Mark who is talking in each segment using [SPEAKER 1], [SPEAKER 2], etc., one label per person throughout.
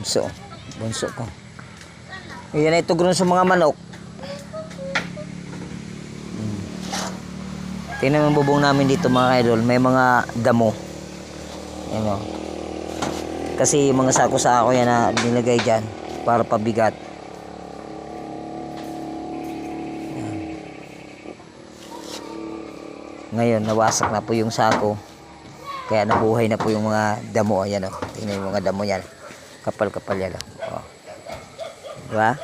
[SPEAKER 1] bunso. Bunso po. Yan ay tugon sa mga manok. Tingnan mo bubong namin dito mga idol. May mga damo. Ayan o. Kasi yung mga sako-sako yan na nilagay dyan para pabigat. Ayan. Ngayon nawasak na po yung sako. Kaya nabuhay na po yung mga damo. Ayan o. Tingnan yung mga damo yan. Kapal-kapal yan o. O. Diba?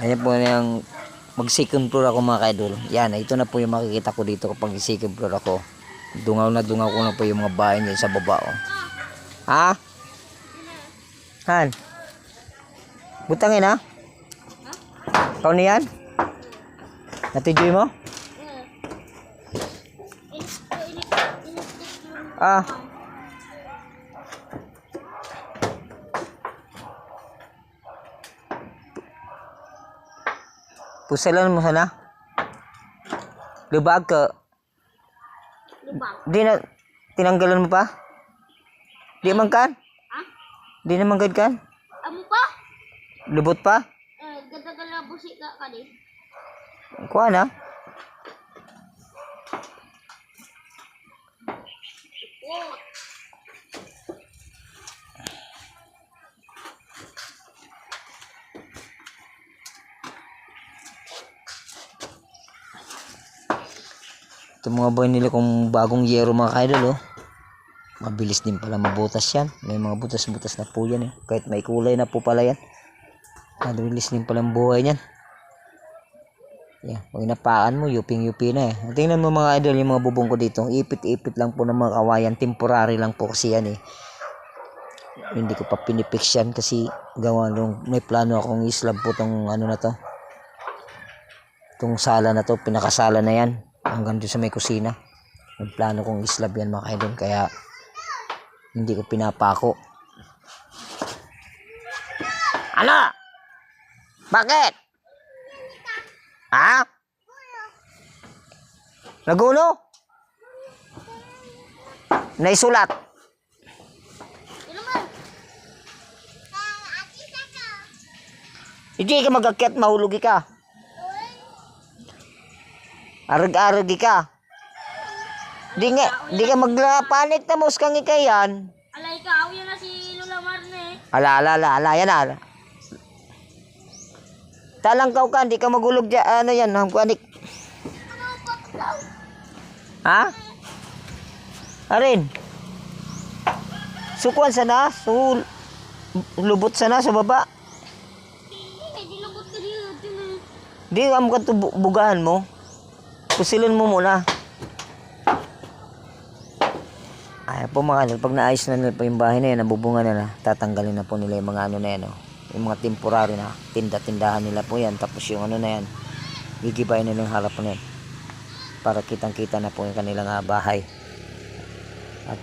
[SPEAKER 1] Ayan po yung mag second floor ako mga kaidol. Yan, ito na po yung makikita ko dito kapag second floor ako. Dungaw na ko na po yung mga bahay niya sa baba. Oh. Ha? Han? Butangin ha? Ikaw na yan? Natijoy mo? Ah. Pusalan mo sana. Lubag ka.
[SPEAKER 2] Lubag?
[SPEAKER 1] Di na, tinanggalan mo pa? Di man kan?
[SPEAKER 2] Ha?
[SPEAKER 1] Di naman gad kan?
[SPEAKER 2] Amo pa?
[SPEAKER 1] Lubot pa?
[SPEAKER 2] Ganda-ganda busi ka di.
[SPEAKER 1] Kuha na.
[SPEAKER 2] Oh.
[SPEAKER 1] Ito mga boy nila kung bagong yero mga kaidol oh. Mabilis din pala mabutas yan. May mga butas-butas na po yan eh. Kahit may kulay na po pala yan. Mabilis din pala ang buhay yan. Yan. Pag napakan mo, yuping-yupi na eh. Tingnan mo mga idol yung mga bubong ko dito. Ipit-ipit lang po ng mga kawayan. Temporary lang po kasi yan eh. Hindi ko pa pinipix yan kasi gawa nung may plano akong islab po tong ano na to. Itong sala na to. Pinakasala na yan. Hanggang doon sa may kusina. May plano kong islab yan mga idol. Kaya hindi ko pinapako. Ano? Bakit? Ha? Nagulo? Naisulat? Hindi ka mag-akyat, mahulugi ka. Arag-arag ka. Di ka magpanik na mos kang ikayan.
[SPEAKER 2] Alay ka, aw yan na si Lola Marne.
[SPEAKER 1] Ala, yan ala. Talangkaw ka, di ka magulog dyan, ano yan, hamkuanik. Ha? Arin. Sukuan sana, lubot sana sa baba.
[SPEAKER 2] Di lubot ka dito.
[SPEAKER 1] Di ka mo bugahan mo. Pusilin mo muna. Ay po mga idol, pag naayos na nila po yung bahay na yan, nabubunga na na, tatanggalin na po nila yung mga ano na yan, oh. Yung mga temporary na tindahan nila po yan. Tapos yung ano na yan, gigibayin nila yung harap na yan. Para kitang-kita na po yung kanilang bahay. At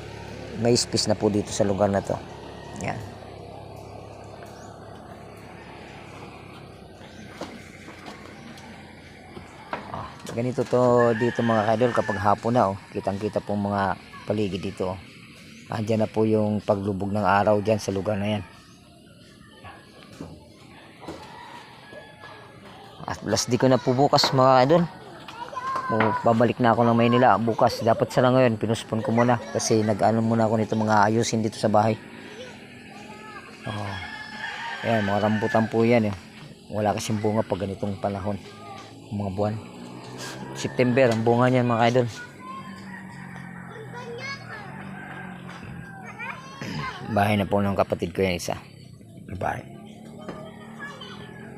[SPEAKER 1] may space na po dito sa lugar na to. Yan. Ganito to dito mga kaidol kapag hapon na oh. Kitang-kita po mga paligid dito oh. Andiyan na po yung paglubog ng araw dyan sa lugar na yan. At last di ko na po bukas mga kaidol. Babalik na ako ng Maynila bukas. Dapat sana ngayon pinuspon ko muna. Kasi nag-ano muna ako nito mga ayusin dito sa bahay. Oh. Ayan mga rambutan po yan eh. Wala kasing bunga pag ganitong panahon. Mga buwan. September ang bunga niyan mga idol. Bahay na po ng kapatid ko yan isa. Bahay.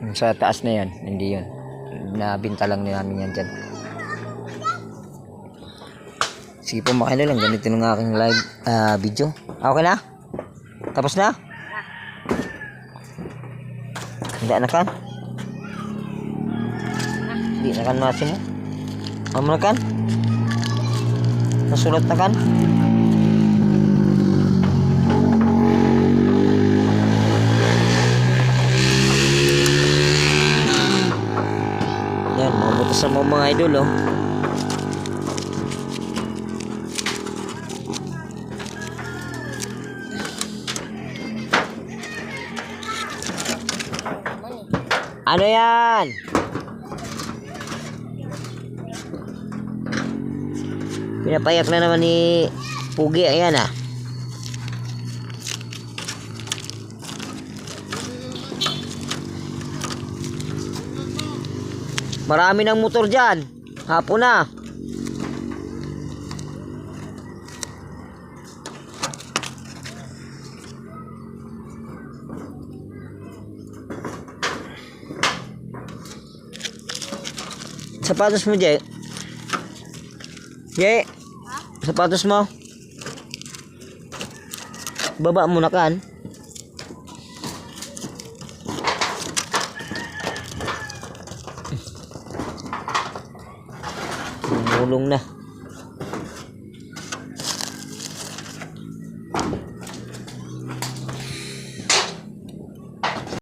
[SPEAKER 1] Yung sa taas na yan, hindi yun. Nabinta lang namin yan dyan. Sige po mga idol, ganito ng aking live video. Okay na? Tapos na? Hindi na kan? Hindi na kan masin mo? Ano na kan? Nasulat na kan? Yan, mga butas sa mga idol oh. Ano yan? Pinapayak na naman ni Pugi. Ayan ah. Marami ng motor dyan. Hapon na. Sapatos mo, Jay. Jay. Sapatos mo. Baba mo na kan. Mulong na.